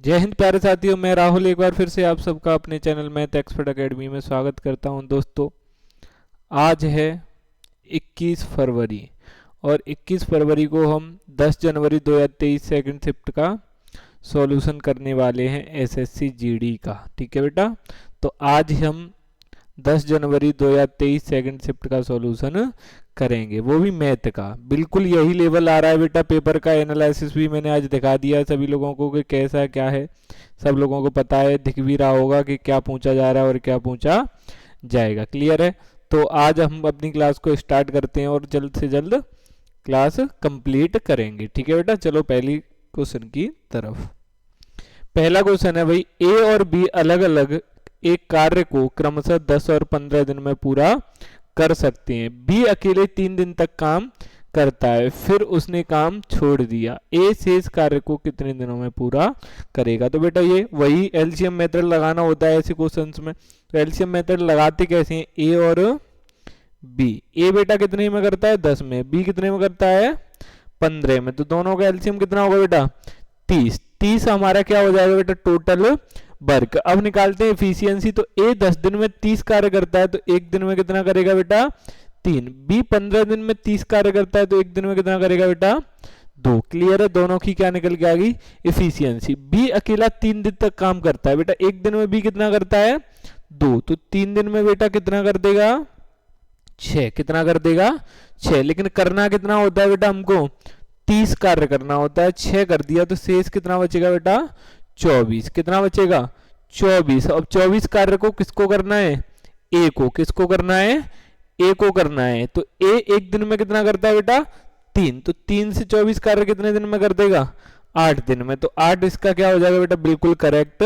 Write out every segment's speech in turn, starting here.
जय हिंद प्यारे साथियों, मैं राहुल एक बार फिर से आप सबका अपने चैनल मैथ एक्सपर्ट एकेडमी में स्वागत करता हूं। दोस्तों, आज है 21 फरवरी और 21 फरवरी को हम 10 जनवरी 2023 सेकंड शिफ्ट का सॉल्यूशन करने वाले हैं एसएससी जीडी का। ठीक है बेटा, तो आज हम 10 जनवरी 2023 सेकंड शिफ्ट का सॉल्यूशन करेंगे, वो भी मैथ का। बिल्कुल यही लेवल आ रहा है बेटा। पेपर का एनालिसिस भी मैंने आज दिखा दिया है सभी लोगों को कि कैसा क्या है। सब लोगों को पता है, दिख भी रहा होगा कि क्या पूछा जा रहा है और क्या पूछा जाएगा। क्लियर है? तो आज हम अपनी क्लास को स्टार्ट करते हैं और जल्द से जल्द क्लास कंप्लीट करेंगे। ठीक है बेटा, चलो पहली क्वेश्चन की तरफ। पहला क्वेश्चन है भाई, ए और बी अलग अलग एक कार्य को क्रमशः 10 और 15 दिन में पूरा कर सकते हैं। बी अकेले 3 दिन तक काम करता है, फिर उसने काम छोड़ दिया। ए शेष कार्य को कितने दिनों में पूरा करेगा? तो बेटा ये वही एलसीएम मेथड लगाना होता है ऐसे क्वेश्चंस में। तो एलसीएम मेथड लगाते कैसे हैं? ए और बी। ए बेटा कितने में करता है? 10 में। बी कितने में करता है? 15 में। तो दोनों का एलसीएम कितना होगा बेटा? 30। 30 हमारा क्या हो जाएगा बेटा? Total work. अब निकालते हैं एफिशिएंसी। तो ए 10 दिन में 30 कार्य करता है, तो एक दिन में कितना करेगा बेटा? 3। बी 15 दिन में 30 कार्य करता है, तो एक दिन में कितना करेगा बेटा? 2। क्लियर है? दोनों की क्या निकल के आ गई? एफिशिएंसी। बी अकेला 3 दिन तक काम करता है बेटा, एक दिन में बी कितना करता है? 2। तो 3 दिन में बेटा कितना कर देगा? 6। कितना कर देगा? 6। लेकिन करना कितना होता है बेटा? हमको 30 कार्य करना होता है। 6 कर दिया तो शेष कितना बचेगा बेटा? 24। कितना बचेगा? 24। अब 24 कार्य को किसको करना है? ए को। किसको करना है? ए को करना है। तो ए एक दिन में कितना करता है बेटा? 3। तो 3 से 24 कार्य कितने दिन में कर देगा? 8 दिन में। तो 8 इसका क्या हो जाएगा बेटा? बिल्कुल करेक्ट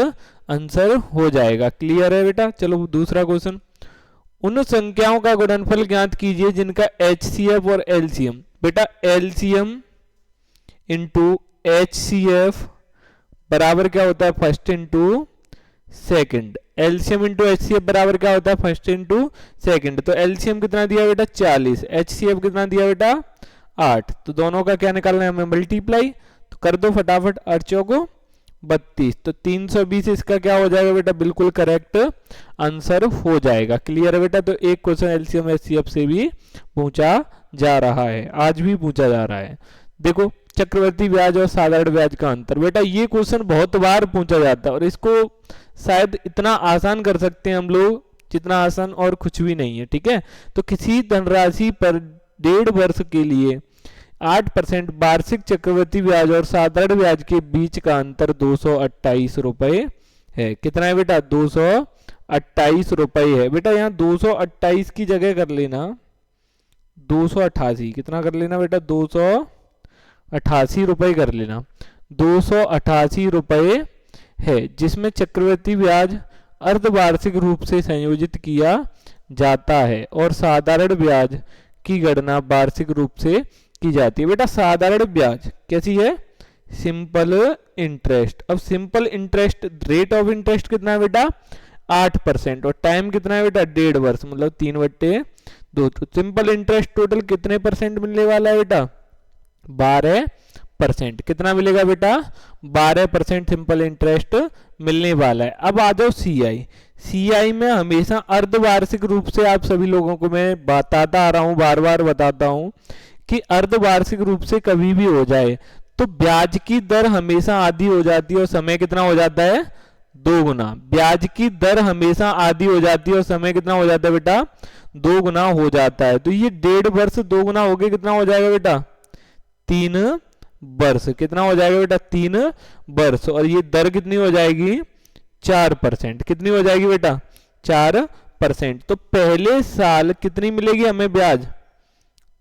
आंसर हो जाएगा। क्लियर है बेटा? चलो दूसरा क्वेश्चन। उन संख्याओं का गुणनफल ज्ञात कीजिए जिनका एचसीएफ और एलसीएम। बेटा एलसीएम इंटू एचसीएफ बराबर क्या होता है? First into second. LCM into HCF बराबर क्या होता है? First into second. तो एलसीएम कितना दिया बेटा? 40। एचसीएफ कितना दिया बेटा? 8। तो दोनों का क्या निकालना है हमें? मल्टीप्लाई। तो कर दो फटाफट। 8 चौको 32। तो 320 इसका क्या हो जाएगा बेटा? बिल्कुल करेक्ट आंसर हो जाएगा। क्लियर है बेटा? तो एक क्वेश्चन एलसीएम एचसीएफ से भी पूछा जा रहा है, आज भी पूछा जा रहा है। देखो, चक्रवर्ती ब्याज और साधारण ब्याज का अंतर। बेटा ये क्वेश्चन बहुत बार पूछा जाता है और इसको शायद इतना आसान कर सकते हैं हम लोग जितना आसान और कुछ भी नहीं है। ठीक है? तो किसी धनराशि पर 1.5 वर्ष के लिए 8% वार्षिक चक्रवर्ती ब्याज और साधारण ब्याज के बीच का अंतर 228 रुपए है। कितना है बेटा? 228 रुपए है। बेटा यहाँ 228 की जगह कर लेना 288। कितना कर लेना बेटा? 288 रुपए कर लेना। 288 रुपए है, जिसमें चक्रवर्ती ब्याज अर्धवार्षिक रूप से संयोजित किया जाता है और साधारण ब्याज की गणना वार्षिक रूप से की जाती है। बेटा साधारण ब्याज कैसी है? Simple interest. अब simple interest rate of interest कितना है बेटा? 8%। और टाइम कितना है बेटा? 1.5 वर्ष, मतलब 3/2। तो सिंपल इंटरेस्ट टोटल कितने परसेंट मिलने वाला है बेटा? 12%। कितना मिलेगा बेटा? 12% सिंपल इंटरेस्ट मिलने वाला है। अब आ जाओ सीआई। सीआई में हमेशा अर्धवार्षिक रूप से आप सभी लोगों को मैं बताता आ रहा हूं, बार बार बताता हूं कि अर्धवार्षिक रूप से कभी भी हो जाए तो ब्याज की दर हमेशा आधी हो जाती है और समय कितना हो जाता है? 2 गुना। ब्याज की दर हमेशा आधी हो जाती है और समय कितना हो जाता है बेटा? 2 गुना हो जाता है। तो ये 1.5 वर्ष 2 गुना हो गए, कितना हो जाएगा बेटा? 3 वर्ष। कितना हो जाएगा बेटा? 3 वर्ष। और ये दर कितनी हो जाएगी? 4%। कितनी हो जाएगी बेटा? 4%। तो पहले साल कितनी मिलेगी हमें ब्याज?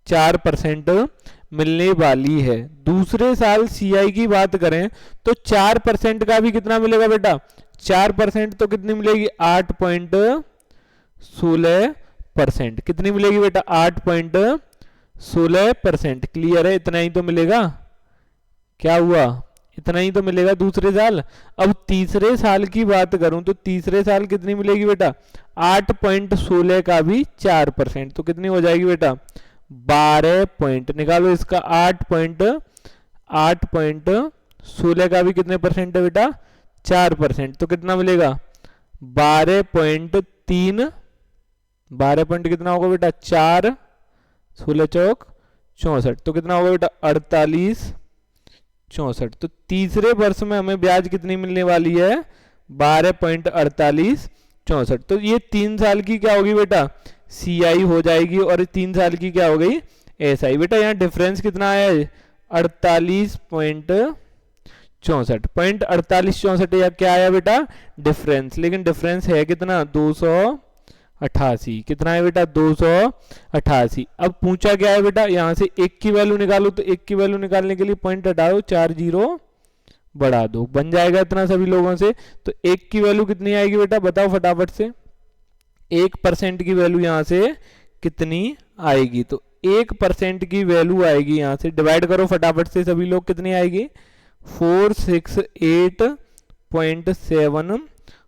4% मिलने वाली है। दूसरे साल सीआई की बात करें तो 4% का भी कितना मिलेगा बेटा? 4% तो कितनी मिलेगी? 8.16%। कितनी मिलेगी बेटा? 8.16%। क्लियर है? इतना ही तो मिलेगा। क्या हुआ? इतना ही तो मिलेगा दूसरे साल। अब तीसरे साल की बात करूं तो तीसरे साल कितनी मिलेगी बेटा? 8.16 का भी 4%। तो कितनी हो जाएगी बेटा? 12 पॉइंट। निकालो इसका। 8.16 का भी कितने परसेंट है बेटा? 4%, तो कितना मिलेगा 12.3, 12 पॉइंट कितना होगा बेटा 4, 16 चौक 64, तो कितना होगा बेटा 48, 64। तो तीसरे वर्ष में हमें ब्याज कितनी मिलने वाली है 12.48, 64। तो ये 3 साल की क्या होगी बेटा CI हो जाएगी और 3 साल की क्या हो गई SI। बेटा यहाँ डिफरेंस कितना आया है 48.64, 48.64 या क्या आया बेटा डिफरेंस, लेकिन डिफरेंस है कितना 288, कितना है बेटा 288। अब पूछा क्या है बेटा यहाँ से 1 की वैल्यू निकालो, तो 1 की वैल्यू निकालने के लिए पॉइंट हटाओ, 4 जीरो बढ़ा दो, बन जाएगा इतना सभी लोगों से। तो 1 की वैल्यू कितनी आएगी बेटा बताओ फटाफट से, 1% की वैल्यू यहाँ से कितनी आएगी, तो 1% की वैल्यू आएगी यहाँ से, डिवाइड करो फटाफट से सभी लोग, कितनी आएगी 468.75,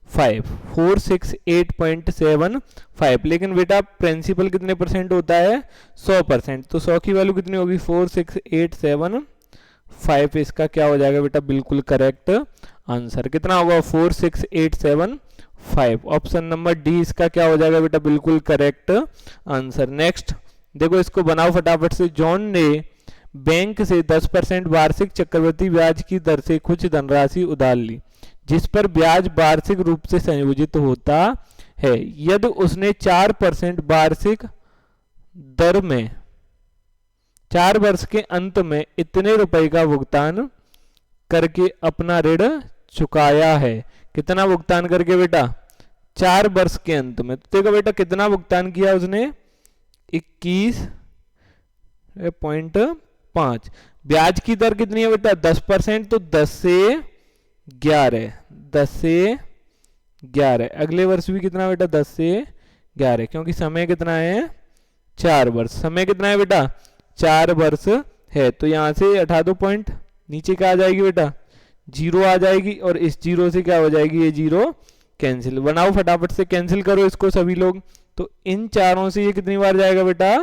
468.75। लेकिन बेटा प्रिंसिपल कितने परसेंट होता है 100%, तो 100 की वैल्यू कितनी होगी 46875, इसका क्या हो जाएगा बेटा बिल्कुल करेक्ट आंसर, कितना होगा 46875, ऑप्शन नंबर डी इसका क्या हो जाएगा बेटा बिल्कुल करेक्ट आंसर। नेक्स्ट देखो इसको बनाओ फटाफट से। जॉन ने बैंक से 10% वार्षिक चक्रवृद्धि ब्याज की दर से कुछ धनराशि उधार ली जिस पर ब्याज वार्षिक रूप से संयोजित होता है। यदि उसने 4% वार्षिक दर में 4 वर्ष के अंत में इतने रुपए का भुगतान करके अपना ऋण चुकाया है, कितना भुगतान करके बेटा 4 वर्ष के अंत में, तो देखो बेटा कितना भुगतान किया उसने 21.5, ब्याज की दर कितनी है बेटा 10%, तो 10 से 11, 10 से 11, अगले वर्ष भी कितना बेटा 10 से 11, क्योंकि समय कितना है 4 वर्ष, समय कितना है बेटा 4 वर्ष है। तो यहां से हटा दो पॉइंट, नीचे क्या आ जाएगी बेटा 0 आ जाएगी, और इस 0 से क्या हो जाएगी ये 0 कैंसिल, बनाओ फटाफट से कैंसिल करो इसको सभी लोग। तो इन चारों से ये कितनी बार जाएगा बेटा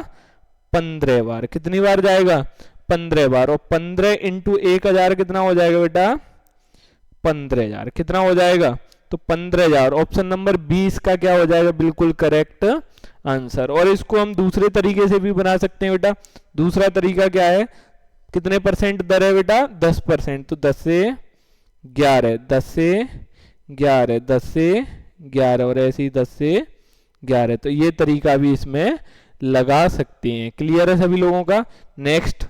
15 बार, कितनी बार जाएगा 15 बार, और 15 इंटू 1000 कितना हो जाएगा बेटा 15,000, कितना हो जाएगा तो 15,000, ऑप्शन नंबर 20 का क्या हो जाएगा बिल्कुल करेक्ट आंसर। और इसको हम दूसरे तरीके से भी बना सकते हैं बेटा, दूसरा तरीका क्या है, कितने परसेंट दर है बेटा 10%, तो 10 से 11, 10 से 11, 10 से 11, और ऐसे ही 10 से 11, तो ये तरीका भी इसमें लगा सकते हैं। क्लियर है सभी लोगों का। नेक्स्ट,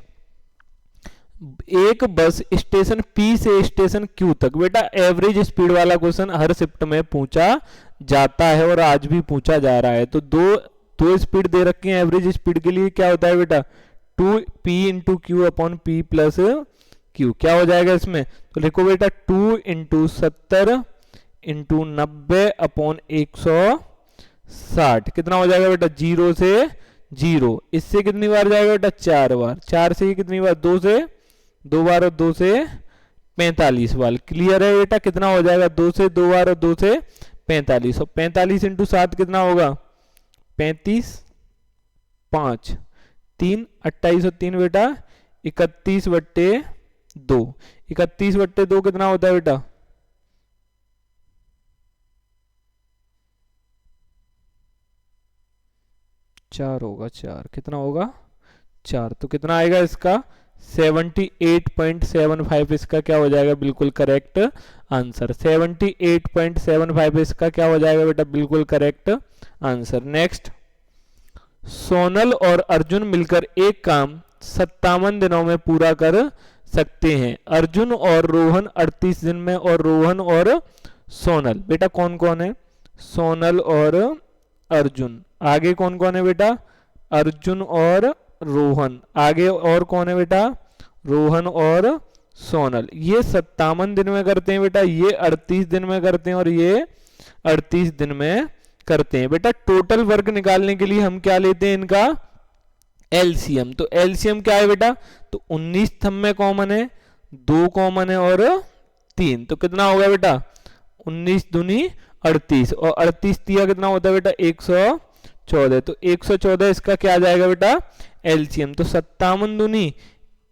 एक बस स्टेशन P से स्टेशन Q तक, बेटा एवरेज स्पीड वाला क्वेश्चन हर शिफ्ट में पूछा जाता है और आज भी पूछा जा रहा है। तो दो स्पीड दे रखी है एवरेज स्पीड के लिए, क्या होता है बेटा 2P into Q upon P plus Q, क्या हो जाएगा इसमें, तो लिखो बेटा 2 इंटू 70 इंटू 90 अपॉन 160, कितना हो जाएगा बेटा 0 से 0, इससे कितनी बार जाएगा बेटा 4 बार, 4 से कितनी बार 2 से 2 बार, और 2 से 45 बार। क्लियर है बेटा, कितना हो जाएगा 2 से 2 बार और 2 से 45, और 45 इंटू 7 कितना होगा 35, 5 3 28 और 3 बेटा 31/2, 31/2 कितना होता है बेटा 4 होगा, 4 कितना होगा 4, तो कितना आएगा इसका 78.75, इसका क्या हो जाएगा बिल्कुल करेक्ट आंसर, 78.75 इसका क्या हो जाएगा बेटा बिल्कुल करेक्ट आंसर। नेक्स्ट, सोनल और अर्जुन मिलकर एक काम 57 दिनों में पूरा कर सकते हैं। अर्जुन और रोहन 38 दिन में, और रोहन और सोनल, बेटा कौन कौन है सोनल और अर्जुन, आगे कौन कौन है बेटा अर्जुन और रोहन, आगे और कौन है बेटा रोहन और सोनल, ये 57 दिन में करते हैं बेटा, ये 38 दिन में करते हैं, और ये 38 दिन में करते हैं। बेटा टोटल वर्क निकालने के लिए हम क्या लेते हैं इनका एलसीएम, तो एलसीएम क्या है बेटा, तो 19 थंब में कॉमन है, 2 कॉमन है और 3, तो कितना होगा बेटा 19 दूनी 38, और 38 तिया कितना होता है बेटा 114, तो 114 इसका क्या आ जाएगा बेटा एलसीएम, तो 57 दूनी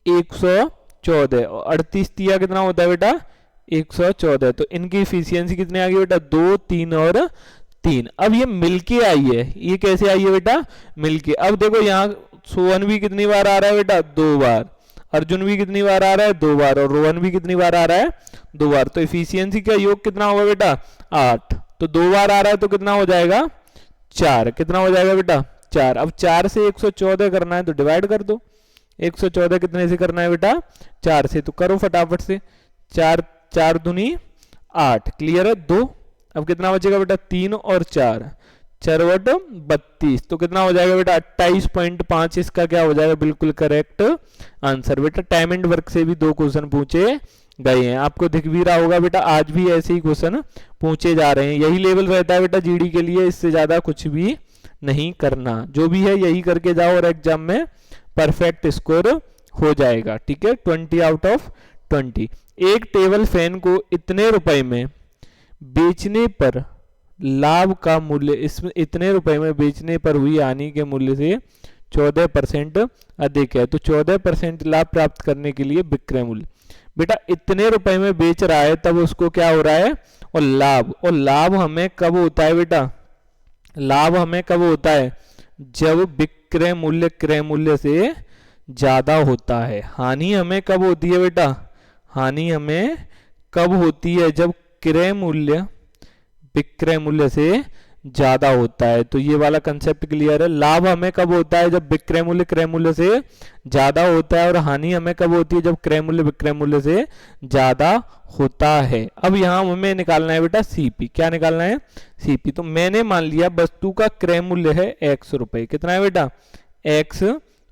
114, और 38 तिया कितना होता है बेटा 114। तो इनकी इफिशियंसी कितनी आ गई बेटा? 2, 3 और 3। अब ये मिलके आई है, ये कैसे आई है बेटा? मिलके। अब देखो यहाँ सोहन भी कितनी बार आ रहा है बेटा? 2 बार। अर्जुन भी कितनी बार आ रहा है? 2 बार। और रोहन भी कितनी बार आ रहा है? 2 बार। तो इफिशियंसी का योग कितना होगा बेटा? 8। तो 2 बार आ रहा है तो कितना हो जाएगा? 4। कितना हो जाएगा बेटा? 4। अब 4 से 114 करना है तो डिवाइड कर दो। 114 कितने से करना है बेटा? 4 से। तो करो फटाफट से। 4 4 दूनी 8। क्लियर है? 2। अब कितना बचेगा बेटा? 3 और 4 4 32। तो कितना हो जाएगा बेटा? 28.5। इसका क्या हो जाएगा? बिल्कुल करेक्ट आंसर। बेटा टाइम एंड वर्क से भी 2 क्वेश्चन पूछे गए हैं, आपको दिख भी रहा होगा बेटा। आज भी ऐसे ही क्वेश्चन पूछे जा रहे हैं। यही लेवल रहता है बेटा जीडी के लिए, इससे ज्यादा कुछ भी नहीं करना। जो भी है यही करके जाओ और एग्जाम में परफेक्ट स्कोर हो जाएगा। ठीक है? 20 आउट ऑफ 20। एक टेबल फैन को इतने रुपए में बेचने पर लाभ का मूल्य, इसमें इतने रुपए में बेचने पर हुई हानि के मूल्य से 14% अधिक है। तो 14% लाभ प्राप्त करने के लिए विक्रय मूल्य, बेटा इतने रुपए में बेच रहा है तब उसको क्या हो रहा है? और लाभ हमें कब होता है बेटा? लाभ हमें कब होता है? जब विक्रय मूल्य क्रय मूल्य से ज्यादा होता है। हानि हमें कब होती है बेटा? हानि हमें कब होती है? जब क्रय मूल्य विक्रय मूल्य से ज्यादा होता है। तो ये वाला कंसेप्ट क्लियर है। लाभ हमें कब होता है? जब विक्रय मूल्य क्रय मूल्य से ज्यादा होता है। और हानि हमें कब होती है? जब क्रय मूल्य विक्रय मूल्य से ज्यादा होता है। अब यहां हमें निकालना है बेटा सीपी। क्या निकालना है? सीपी। तो मैंने मान लिया वस्तु का क्रय मूल्य है x रुपए। कितना है बेटा? x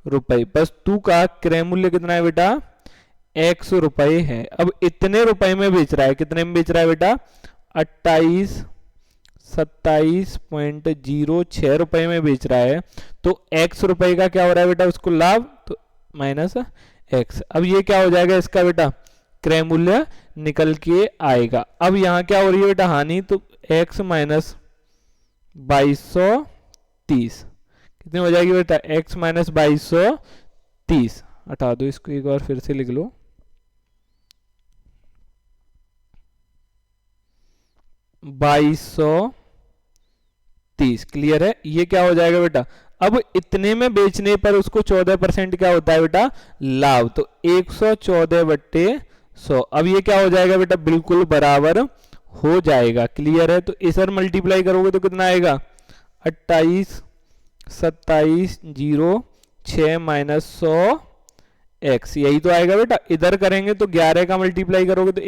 रुपए। वस्तु का क्रय मूल्य कितना है बेटा? x रुपए है। अब इतने रुपए में बेच रहा है। कितने में बेच रहा है बेटा? 27.06 रुपए में बेच रहा है। तो x रुपए का क्या हो रहा है बेटा? उसको लाभ, तो माइनस x। अब ये क्या हो जाएगा इसका बेटा? क्रय मूल्य निकल के आएगा। अब यहाँ क्या हो रही है बेटा? हानि। तो x माइनस 2230 कितनी हो जाएगी बेटा? x minus 2230। हटा दो इसको, एक बार फिर से लिख लो। 2230। क्लियर है? ये क्या हो जाएगा बेटा? अब इतने में बेचने पर उसको 14% क्या होता है बेटा? लाभ। तो 114/100। अब ये क्या हो जाएगा बेटा? बिल्कुल बराबर हो जाएगा। क्लियर है? तो इस पर मल्टीप्लाई करोगे तो कितना आएगा? 28,27,06 माइनस 100x। यही तो आएगा बेटा। इधर करेंगे तो 11 का मल्टीप्लाई करोगे तो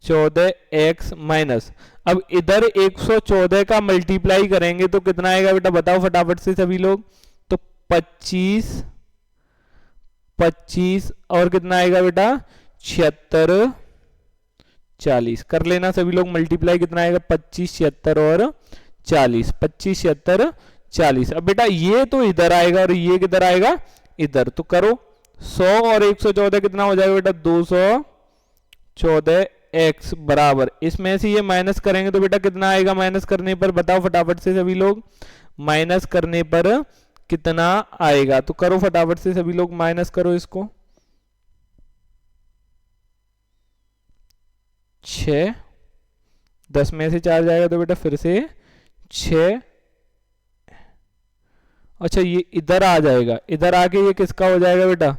114x माइनस, अब इधर 114 का मल्टीप्लाई करेंगे तो कितना आएगा बेटा? बताओ फटाफट से सभी लोग। तो 25 और कितना आएगा बेटा? 76 40। कर लेना सभी लोग मल्टीप्लाई। कितना आएगा? 25 76 और 40। 25 76 40। अब बेटा ये तो इधर आएगा और ये किधर आएगा? इधर। तो करो 100 और 114 कितना हो जाएगा बेटा? 214x बराबर, इसमें से ये माइनस करेंगे तो बेटा कितना आएगा माइनस करने पर? बताओ फटाफट से सभी लोग। माइनस करने पर कितना आएगा? तो करो फटाफट से सभी लोग, माइनस करो इसको। 6, 10 में से 4 जाएगा तो बेटा फिर से 6। अच्छा ये इधर आ जाएगा, इधर आके ये किसका हो जाएगा बेटा?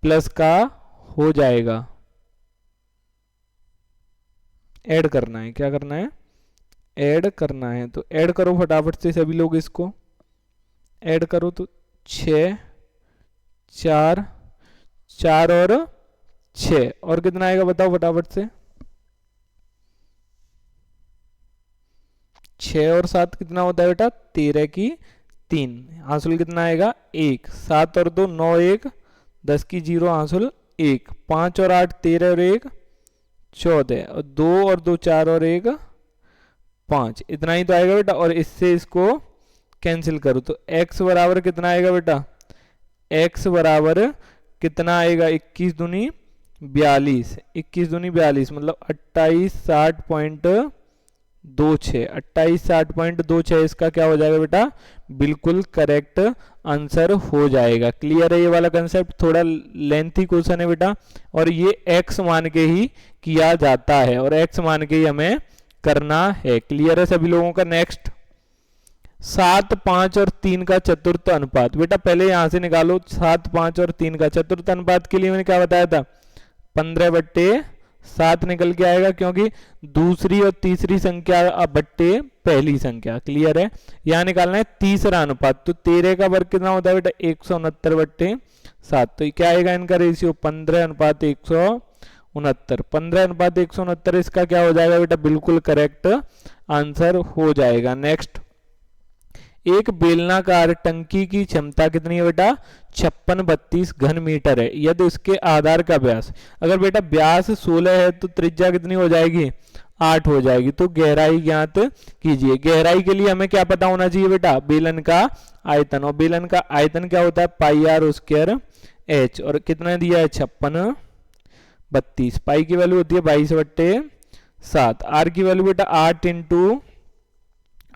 प्लस का हो जाएगा। ऐड करना है, क्या करना है? ऐड करना है। तो ऐड करो फटाफट से सभी लोग, इसको ऐड करो। तो 6 4 4 और 6 और कितना आएगा बताओ फटाफट से? 6 और 7 कितना होता है बेटा? 13 की 3। हासिल कितना आएगा? 1। 7 और 2 9 1 10 की 0 हासिल 1। 5 और 8 13 और 1 14 और 2 और 2 4 और 1 5। इतना ही तो आएगा बेटा। और इससे इसको कैंसिल करो तो x बराबर कितना आएगा बेटा? x बराबर कितना आएगा? 21 दूनी 42। 21 दूनी 42 मतलब 28 60.9 26, 2860.26 इसका क्या हो जाएगा बेटा, बिल्कुल करेक्ट आंसर हो जाएगा। क्लियर है ये वाला कंसेप्ट, थोड़ा लेंथी क्वेश्चन है बेटा, और ये x मान के ही किया जाता है और x मान के ही हमें करना है। क्लियर है सभी लोगों का। नेक्स्ट 7, 5 और 3 का चतुर्थ अनुपात। बेटा पहले यहां से निकालो 7, 5 और 3 का चतुर्थ अनुपात के लिए मैंने क्या बताया था, 15/7 निकल के आएगा, क्योंकि दूसरी और तीसरी संख्या बट्टे पहली संख्या। क्लियर है। यहां निकालना है तीसरा अनुपात, तो 13 का वर्ग कितना होता है बेटा, 169/7। तो क्या आएगा इनका रेशियो, 15:169। 15:169 इसका क्या हो जाएगा बेटा, बिल्कुल करेक्ट आंसर हो जाएगा। नेक्स्ट, एक बेलनाकार टंकी की क्षमता कितनी है बेटा, 5632 घन मीटर है। यदि उसके आधार का व्यास, अगर बेटा व्यास 16 है तो त्रिज्या कितनी हो जाएगी, 8 हो जाएगी। तो गहराई ज्ञात कीजिए। गहराई के लिए हमें क्या पता होना चाहिए बेटा, बेलन का आयतन, और बेलन का आयतन क्या होता है, πr² h, और कितना दिया है 5632। पाई की वैल्यू होती है 22/7, आर की वैल्यू बेटा 8 ×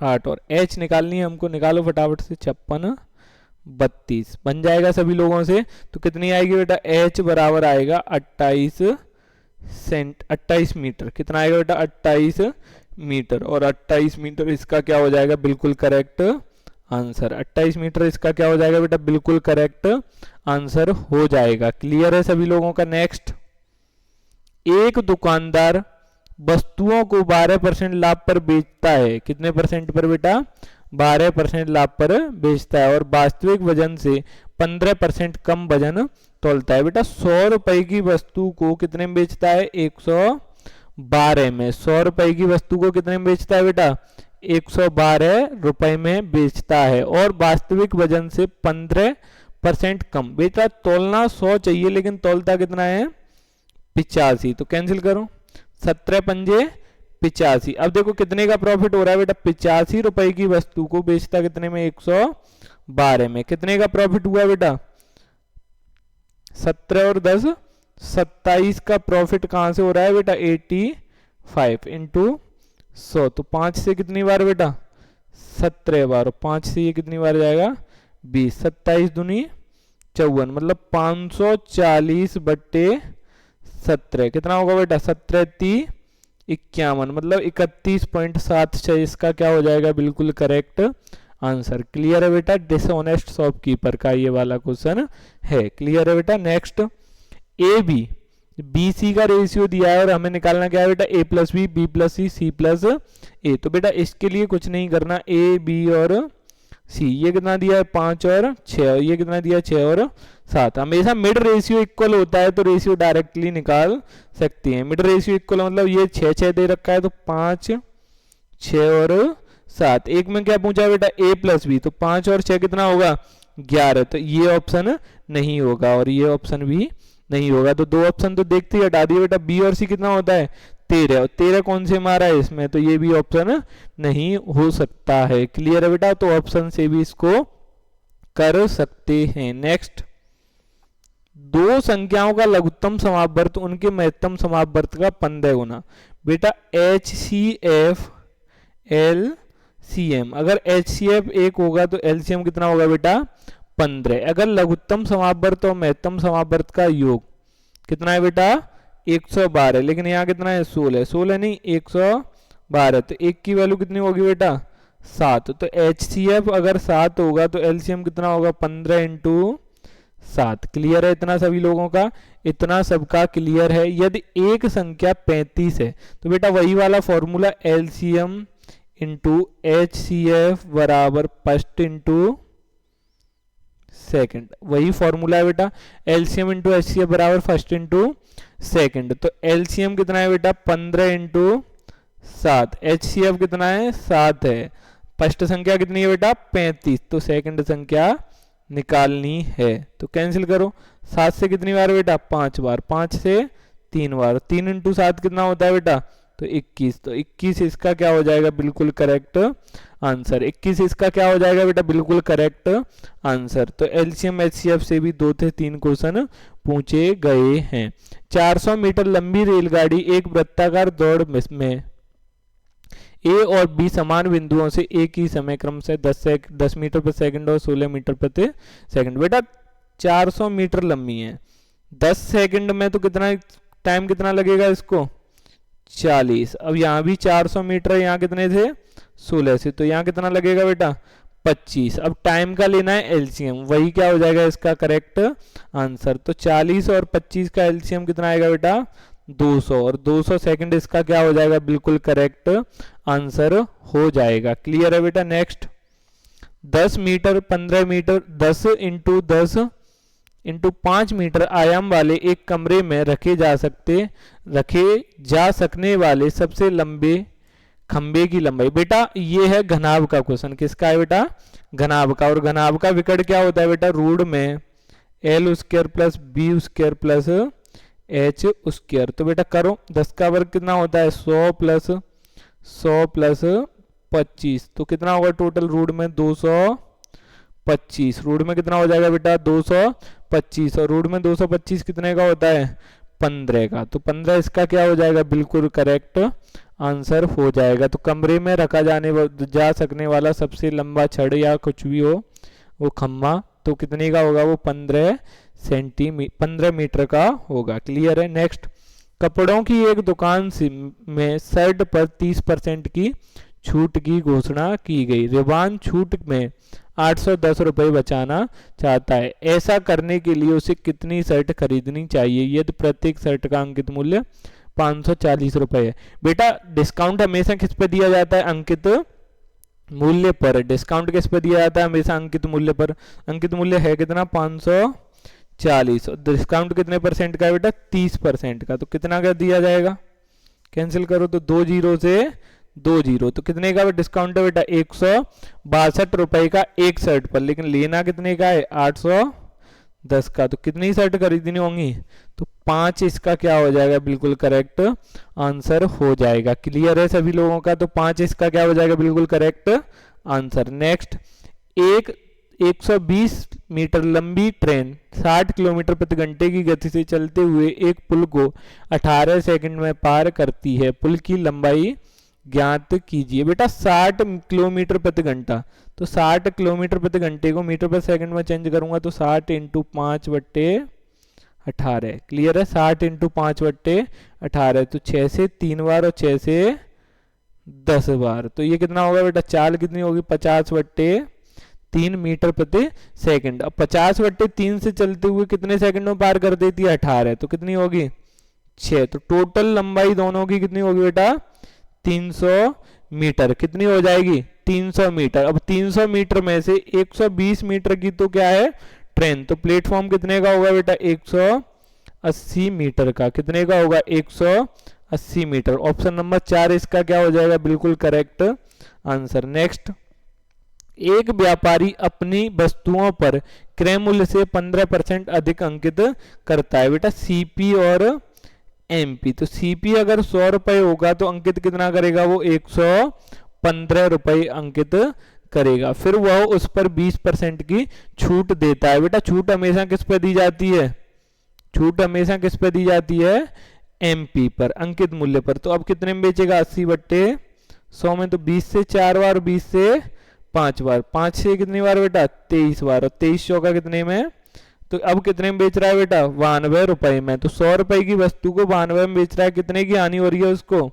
8, और h निकालनी है हमको, निकालो फटाफट से, 5632 बन जाएगा सभी लोगों से। तो कितनी आएगी बेटा, h बराबर आएगा 28 मीटर। कितना आएगा बेटा, 28 मीटर, और 28 मीटर इसका क्या हो जाएगा, बिल्कुल करेक्ट आंसर। 28 मीटर इसका क्या हो जाएगा बेटा, बिल्कुल करेक्ट आंसर हो जाएगा। क्लियर है सभी लोगों का। नेक्स्ट, एक दुकानदार वस्तुओं को 12% लाभ पर बेचता है। कितने परसेंट पर बेटा, 12% लाभ पर बेचता है, और वास्तविक वजन से 15% कम वजन तोलता है। बेटा 100 रुपए की वस्तु को कितने में बेचता है, 112 में। 100 रुपए की वस्तु को कितने में बेचता है बेटा, 112 रुपए में बेचता है, और वास्तविक वजन से 15% कम। बेटा तोलना 100 चाहिए, लेकिन तोलता कितना है, 85। तो कैंसिल करो, 17 पंजे 85। अब देखो कितने का प्रॉफिट हो रहा है बेटा, 85 रुपए की वस्तु को बेचता कितने में, 112 में। कितने का प्रॉफिट हुआ बेटा, 17 और 10 27 का प्रॉफिट कहां से हो रहा है बेटा, 85 × 100। तो 5 से कितनी बार बेटा, 17 बार, और 5 से ये कितनी बार जाएगा, 20। 27 दूनी 54, मतलब 540/17 कितना होगा बेटा, 17×3 = 51, मतलब 31.76 इसका क्या हो जाएगा, बिल्कुल करेक्ट आंसर। क्लियर है बेटा। डिसऑनेस्ट शॉपकीपर का ये वाला क्वेश्चन है। क्लियर है बेटा। नेक्स्ट, BC का रेशियो दिया है और हमें निकालना क्या है बेटा, A + B, B + C, C + A। तो बेटा इसके लिए कुछ नहीं करना, A, B और C, ये कितना दिया है 5 और 6, और ये कितना दिया है 6 और 7। हमेशा मिड रेशियो इक्वल होता है तो रेशियो डायरेक्टली निकाल सकते हैं। मिड रेशियो इक्वल मतलब ये 6 6 दे रखा है, तो 5, 6 और 7। एक में क्या पूछा बेटा, A + B, तो 5 और 6 कितना होगा, 11। तो ये ऑप्शन नहीं होगा और ये ऑप्शन भी नहीं होगा। तो दो ऑप्शन तो देखते ही हटा दिए बेटा। B और C कितना होता है, 13, और 13 कौन से मारा है इसमें, तो ये भी ऑप्शन नहीं हो सकता है। क्लियर है बेटा। तो ऑप्शन से भी इसको कर सकते हैं। नेक्स्ट, दो संख्याओं का लघुत्तम समापवर्त उनके महत्तम समापवर्त का 15 गुना। बेटा HCF LCM, अगर HCF 1 होगा तो LCM कितना होगा बेटा, 15। अगर लघुत्तम समापवर्त और महत्तम समापवर्त का योग कितना है बेटा, 112, लेकिन यहाँ कितना है, 16, 16 नहीं 112। तो 1 की वैल्यू कितनी होगी बेटा, 7। तो HCF अगर 7 होगा तो LCM कितना होगा, 15 × 7। क्लियर है इतना सभी लोगों का, इतना सबका क्लियर है। यदि एक संख्या 35 है तो बेटा वही वाला फॉर्मूला, LCM × HCF बराबर फर्स्ट × सेकंड, वही फॉर्मूला है बेटा। LCM × HCF बराबर फर्स्ट × सेकंड। तो LCM कितना है बेटा, 15 × 7। HCF कितना है, 7 है। फर्स्ट संख्या कितनी है बेटा, 35, तो सेकंड संख्या निकालनी है। तो कैंसिल करो, 7 से कितनी बार बेटा, 5 बार, 5 से 3 बार, 3 × 7 कितना होता है बेटा, तो 21। तो 21 इसका क्या हो जाएगा, बिल्कुल करेक्ट आंसर। 21 इसका क्या हो जाएगा बेटा, बिल्कुल करेक्ट आंसर। तो LCM HCF से भी 2 से 3 क्वेश्चन पूछे गए हैं। 400 मीटर लंबी रेलगाड़ी एक वृत्ताकार दौड़ में ए और बी समान बिंदुओं से एक ही समय क्रम से 10 मीटर प्रति सेकंड और 16 मीटर प्रति सेकंड। बेटा 400 मीटर लंबी है, 10 सेकंड में तो कितना टाइम कितना लगेगा इसको 40। अब यहाँ भी 400 मीटर, यहाँ कितने थे 16 से, तो यहाँ कितना लगेगा बेटा 25। अब टाइम का लेना है एलसीएम, वही क्या हो जाएगा इसका करेक्ट आंसर। तो 40 और 25 का एलसीएम कितना आएगा बेटा 200, और 200 सेकंड इसका क्या हो जाएगा बिल्कुल करेक्ट आंसर हो जाएगा। क्लियर है बेटा। Next 10 metre 15 metre 10 into 10 into 5 metre आयाम वाले एक कमरे में रखे जा सकने वाले सबसे लंबे खंबे की लंबाई। बेटा ये है घनाभ का क्वेश्चन, किसका है बेटा घनाभ का। और घनाभ का विकर्ण क्या होता है बेटा रूट में L square plus B square plus H square. तो बेटा करो 10 का वर्ग कितना होता है 100 प्लस 25, तो कितना होगा टोटल रूट में 225। रूट में कितना हो जाएगा बेटा 225, और रूट में 225 कितने का होता है 15 का, तो 15 इसका क्या हो जाएगा बिल्कुल करेक्ट आंसर हो जाएगा। तो कमरे में रखा जा सकने वाला सबसे लंबा छड़ या कुछ भी हो वो खम्मा, तो कितने का होगा वो 15 मीटर का होगा। क्लियर है। नेक्स्ट कपड़ों की एक दुकान में शर्ट पर 30% की छूट की घोषणा की गई। रिबान छूट में 810 रुपये बचाना चाहता है। ऐसा करने के लिए उसे कितनी शर्ट खरीदनी चाहिए यदि प्रत्येक शर्ट का अंकित मूल्य 540 रुपये है। बेटा डिस्काउंट हमेशा किस पे दिया जाता है अंकित मूल्य पर। डिस्काउंट किस पे दिया जाता है हमेशा अंकित मूल्य पर। अंकित मूल्य है कितना 540, डिस्काउंट कितने परसेंट का है बेटा 30% का, तो कितना का दिया जाएगा कैंसिल करो तो 2 जीरो से 2 जीरो, तो कितने का डिस्काउंट है बेटा 162 रुपए का एक शर्ट पर, लेकिन लेना कितने का है 810 का। तो कितनी शर्ट खरीदनी होंगी तो 5 इसका क्या हो जाएगा बिल्कुल करेक्ट आंसर हो जाएगा। क्लियर है सभी लोगों का। तो 5 इसका क्या हो जाएगा बिल्कुल करेक्ट आंसर। नेक्स्ट 120 मीटर लंबी ट्रेन 60 किलोमीटर प्रति घंटे की गति से चलते हुए एक पुल को 18 सेकंड में पार करती है। पुल की लंबाई ज्ञात कीजिए। बेटा 60 किलोमीटर प्रति घंटा, तो 60 किलोमीटर प्रति घंटे को मीटर पर सेकंड में चेंज करूंगा तो 60 इंटू 5/18। क्लियर है। 60 इंटू 5/18, तो 6 से 3 बार और 6 से 10 बार, तो ये कितना होगा बेटा चाल कितनी होगी 50/3 मीटर प्रति सेकंड। अब 50/3 से चलते हुए कितने सेकंड में पार कर देती है 18, तो कितनी होगी 6। तो टोटल लंबाई दोनों की कितनी होगी बेटा 300 मीटर। कितनी हो जाएगी 300 मीटर। अब 300 मीटर में से 120 मीटर की तो क्या है ट्रेन, तो प्लेटफॉर्म कितने का होगा बेटा 180 मीटर का। कितने का होगा 180 मीटर। ऑप्शन नंबर 4 इसका क्या हो जाएगा बिल्कुल करेक्ट आंसर। नेक्स्ट एक व्यापारी अपनी वस्तुओं पर क्रय मूल्य से 15% अधिक अंकित करता है। बेटा सीपी और एमपी, तो सीपी अगर 100 रुपए होगा तो अंकित कितना करेगा वो 115 रुपए अंकित करेगा। फिर वह उस पर 20% की छूट देता है। बेटा छूट हमेशा किस पे दी जाती है, छूट हमेशा किस पे दी जाती है एमपी पर, अंकित मूल्य पर। तो अब कितने में बेचेगा 80/100 में, तो 20 से 4 बार 20 से 5 बार, 5 से कितनी बार बेटा 23 बार, और 23 चौका कितने में, तो अब कितने में बेच रहा है बेटा 92 रुपए में। तो 100 रुपए की वस्तु को 92 में बेच रहा है, कितने की हानि हो रही है उसको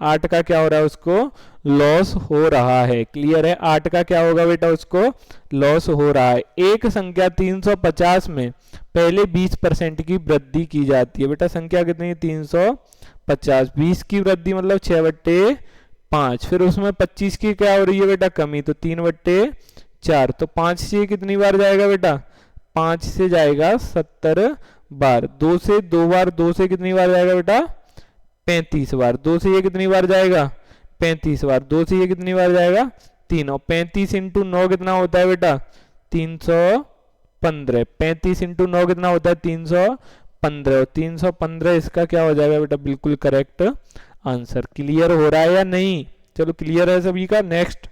8 का क्या हो रहा है उसको लॉस हो रहा है। क्लियर है। 8 का क्या होगा बेटा उसको लॉस हो रहा है। एक संख्या 350 में पहले 20% की वृद्धि की जाती है। बेटा संख्या कितनी है 350, 20 की वृद्धि मतलब 6/5, फिर उसमें 25 की क्या हो रही है बेटा कमी, तो 3/4, तो 5 से कितनी बार जाएगा बेटा 5 से जाएगा 70 बार, 2 से 2 बार, 2 से कितनी बार जाएगा बेटा 35 बार, 2 से ये कितनी बार जाएगा 35 बार, 2 से ये कितनी बार जाएगा 3, और 35 इंटू 9 कितना होता है बेटा 315, 35 इंटू 9 कितना होता है 315, और 315 इसका क्या हो जाएगा बेटा बिल्कुल करेक्ट आंसर। क्लियर हो रहा है या नहीं, चलो क्लियर है सभी का। नेक्स्ट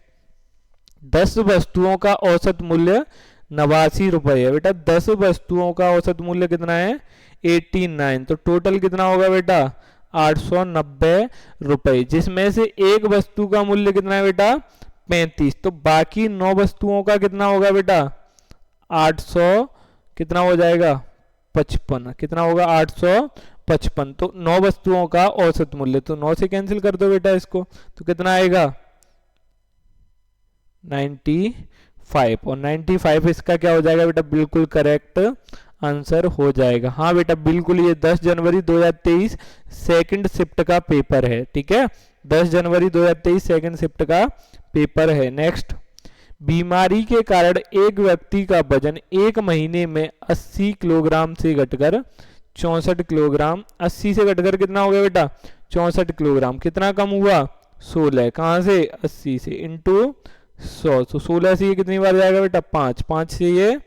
10 वस्तुओं का औसत मूल्य 89 रुपए है। बेटा 10 वस्तुओं का औसत मूल्य कितना है 89, तो टोटल कितना होगा बेटा 890 रुपए, जिसमें से एक वस्तु का मूल्य कितना है बेटा 35, तो बाकी 9 वस्तुओं का कितना होगा बेटा 800, कितना हो जाएगा 55, कितना होगा 855। तो 9 वस्तुओं का औसत मूल्य, तो 9 से कैंसिल कर दो बेटा इसको, तो कितना आएगा 95, और 95 इसका क्या हो जाएगा बेटा बिल्कुल करेक्ट आंसर हो जाएगा। हाँ बेटा बिल्कुल, ये 10 जनवरी 2023 सेकंड शिफ्ट का पेपर है, ठीक है, 10 जनवरी 2023 सेकंड शिफ्ट का पेपर है। नेक्स्ट, बीमारी के कारण एक व्यक्ति का वजन एक महीने में 80 किलोग्राम से घटकर 64 किलोग्राम, 80 से घटकर कितना हो गया बेटा 64 किलोग्राम, कितना कम हुआ 16, कहाँ से 80 से, इंटू 100, तो 16 से ये कितनी बार जाएगा बेटा 5, 5 से ये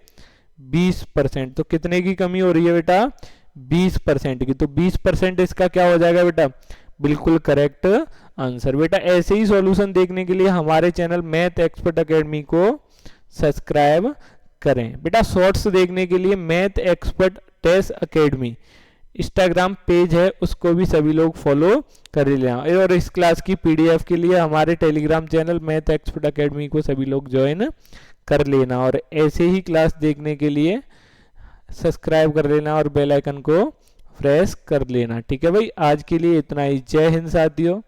20%, तो कितने की कमी हो रही है बेटा 20% की, तो 20% इसका क्या हो जाएगा बेटा बिल्कुल करेक्ट आंसर। बेटा ऐसे ही सॉल्यूशन देखने के लिए हमारे चैनल मैथ एक्सपर्ट एकेडमी को सब्सक्राइब करें। बेटा शॉर्ट्स देखने के लिए math expert test academy Instagram page है, उसको भी सभी लोग फॉलो कर लेना, और इस क्लास की पीडीएफ के लिए हमारे Telegram channel math expert academy को सभी लोग ज्वाइन कर लेना, और ऐसे ही क्लास देखने के लिए सब्सक्राइब कर लेना और बेल आइकन को प्रेस कर लेना। ठीक है भाई, आज के लिए इतना ही। जय हिंद साथियों।